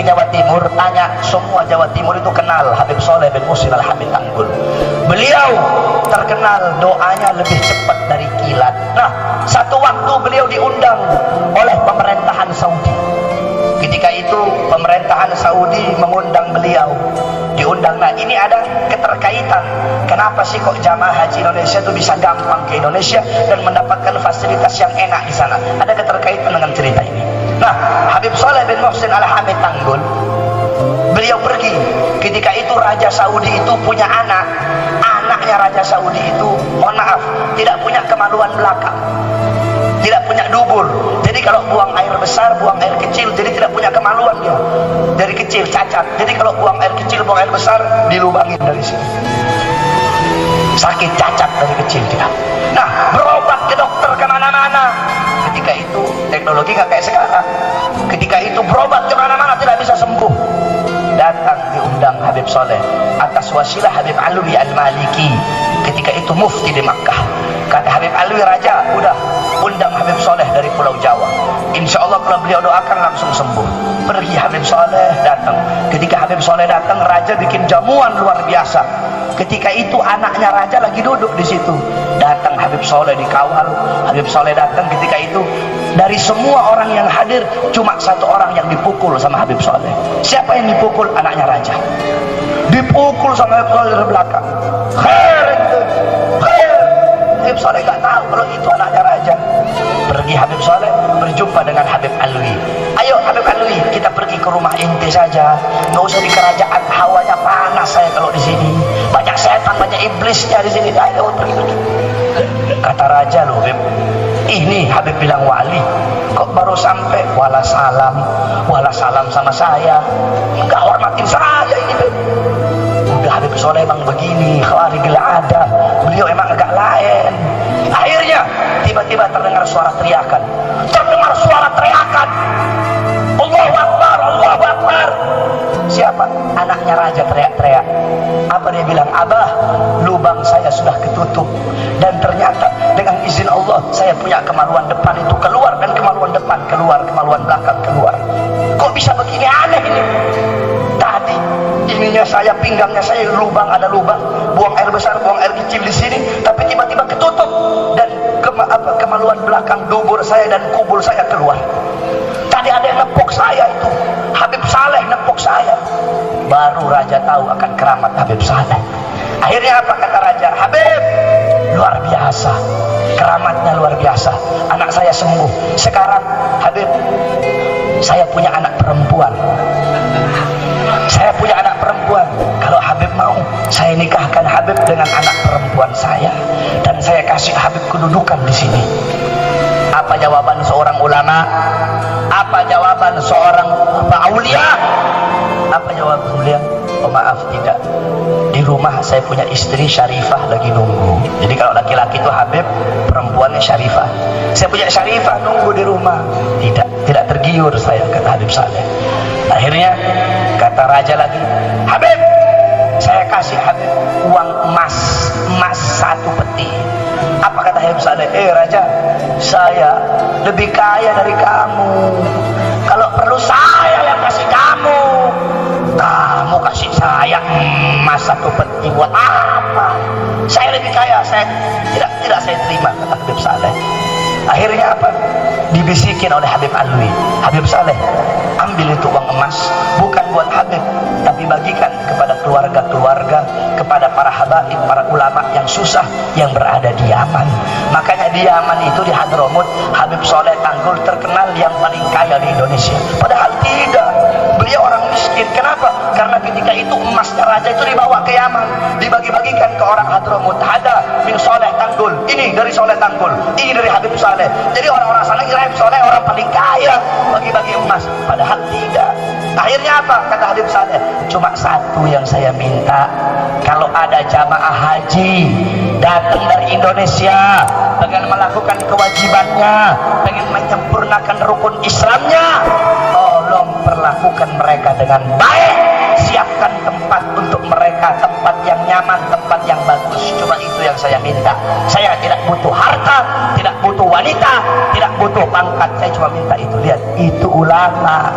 Jawa Timur, tanya semua Jawa Timur itu kenal Habib Soleh bin Muhsin Al-Hamid Tanggul. Beliau terkenal doanya lebih cepat dari kilat. Nah, satu waktu beliau diundang oleh pemerintahan Saudi. Ketika itu pemerintahan Saudi mengundang beliau, diundang. Nah, ini ada keterkaitan. Kenapa sih kok jamaah haji Indonesia itu bisa gampang ke Indonesia dan mendapatkan fasilitas yang enak di sana? Ada keterkaitan dengan cerita ini. Nah, Habib Soleh bin Muhsin Al-Hamid Tanggul, beliau pergi. Ketika itu Raja Saudi itu punya anak. Anaknya Raja Saudi itu, mohon maaf, tidak punya kemaluan belakang, tidak punya dubur. Jadi kalau buang air besar, buang air kecil, jadi tidak punya kemaluan dia. Dari kecil cacat. Jadi kalau buang air kecil, buang air besar, dilubangin dari sini. Sakit cacat dari kecil dia. Nah, berobat ke dokter kemana-mana. Ketika itu teknologi nggak kayak sekarang. Ketika itu berobat kemana-mana tidak bisa sembuh. Datang diundang Habib Soleh atas wasilah Habib Alwi Al-Maliki. Ketika itu mufti di Makkah. Kata Habib Alwi, Raja udah undang Habib Soleh dari Pulau Jawa. Insya Allah kalau beliau doakan langsung sembuh. Pergi Habib Soleh datang. Ketika Habib Soleh datang, Raja bikin jamuan luar biasa. Ketika itu anaknya Raja lagi duduk di situ. Datang Habib Soleh dikawal. Habib Soleh datang. Ketika itu dari semua orang yang hadir cuma satu orang yang dipukul sama Habib Soleh. Siapa yang dipukul? Anaknya Raja. Dipukul sama Habib Soleh dari belakang. Khair itu, khair. Habib Soleh gak tahu kalau itu anaknya Raja. Pergi Habib Soleh berjumpa dengan Habib Alwi. Ayo Habib Alwi, kita pergi ke rumah ente saja. Nggak usah di kerajaan, hawanya panas saya kalau di sini. Banyak setan, banyak iblisnya di sini. Ayo pergi. Kata Raja, loh Habib, ini Habib bilang wali, kok baru sampai wala salam sama saya, nggak hormatin saya ini Habib. Udah Habib Soleh emang begini, khawarigil ada, beliau emang agak lain. Akhirnya tiba-tiba terdengar suara teriakan. Allahu Akbar, Allahu Akbar. Siapa? Anaknya Raja teriak-teriak. Apa dia bilang? Abah, lubang saya sudah ketutup. Dan ternyata dengan izin Allah saya punya kemaluan depan itu keluar, dan kemaluan depan keluar, kemaluan belakang keluar. Kok bisa begini? Aneh ini. Tadi ininya saya, pinggangnya saya lubang, ada lubang, buang air besar, buang air kecil di sini, tapi tiba-tiba ketutup, dan kemaluan belakang dubur saya dan kubur saya keluar. Tadi ada yang nepuk saya itu, Habib Saleh nepuk saya. Baru Raja tahu akan keramat Habib Saleh. Akhirnya apa kata Raja? Habib, luar biasa, keramatnya luar biasa, anak saya sembuh. Sekarang Habib, saya punya anak perempuan. Saya punya anak perempuan. Kalau Habib mau, saya nikahkan Habib dengan anak perempuan saya, dan saya kasih Habib kedudukan di sini. Apa jawaban seorang ulama? Apa jawaban seorang aulia? Apa jawaban beliau? Oh maaf, tidak. Di rumah saya punya istri Syarifah lagi nunggu. Jadi kalau laki-laki itu Habib, perempuannya Syarifah. Saya punya Syarifah nunggu di rumah. Tidak tergiur saya, kata Habib Saleh. Akhirnya kata Raja lagi, Habib, saya kasih Habib uang emas 1 peti. Apa kata Habib Saleh? Raja, saya lebih kaya dari kamu. Kalau perlu saya yang kasih kamu. Kamu kasih saya emas 1 peti buat apa? Saya lebih kaya. Saya tidak saya terima, kata Habib Saleh. Akhirnya apa? Dibisikin oleh Habib Alwi. Habib Saleh, ambil itu uang emas, bukan buat Habib, tapi bagikan kepada keluarga-keluarga, kepada para habaib, para ulama yang susah, yang berada di Yaman. Makanya di Yaman itu, di Hadramut, Habib Soleh Tanggul terkenal yang paling kaya di Indonesia. Padahal tidak, beliau orang miskin. Kenapa? Karena ketika itu emasnya Raja itu dibawa ke Yaman, dibagi-bagikan ke orang Hadramut. Ada min Soleh Tanggul, ini dari Soleh Tanggul, ini dari Habib Saleh. Jadi orang-orang sana kira Habib Soleh orang paling kaya, bagi-bagi emas. Padahal tidak. Akhirnya apa? Kata Habib Saleh, cuma satu yang saya minta, kalau ada jamaah haji datang dari Indonesia, pengen melakukan kewajibannya, pengen menyempurnakan rukun Islamnya, tolong perlakukan mereka dengan baik. Siapkan tempat untuk mereka, tempat yang nyaman, tempat yang bagus. bagus. Cuma itu yang saya minta. Saya tidak butuh harta, tidak butuh wanita, tidak butuh pangkat. Saya cuma minta itu. Lihat, itu ulama.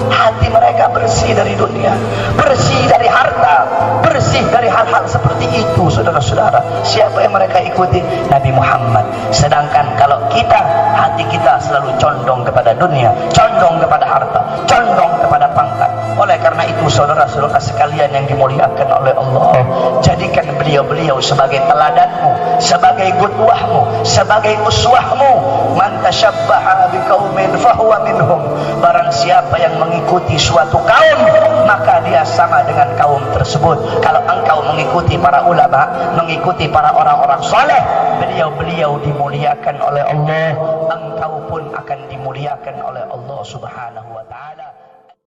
Hati mereka bersih dari dunia, bersih dari harta, bersih dari hal-hal seperti itu, saudara-saudara. Siapa yang mereka ikuti? Nabi Muhammad. Sedangkan kalau kita, hati kita selalu condong kepada dunia, condong kepada harta, condong kepada pangkat. Oleh karena itu, saudara-saudara sekalian yang dimuliakan oleh Allah, jadikan beliau-beliau sebagai teladanmu, sebagai qudwahmu, sebagai uswahmu. Man tashabbaha biqaumin fahuwa minhum. Barang siapa yang mengikuti suatu kaum, maka dia sama dengan kaum tersebut. Kalau engkau mengikuti para ulama, mengikuti para orang-orang soleh, beliau-beliau dimuliakan oleh Allah, engkau pun akan dimuliakan oleh Allah Subhanahu wa ta'ala.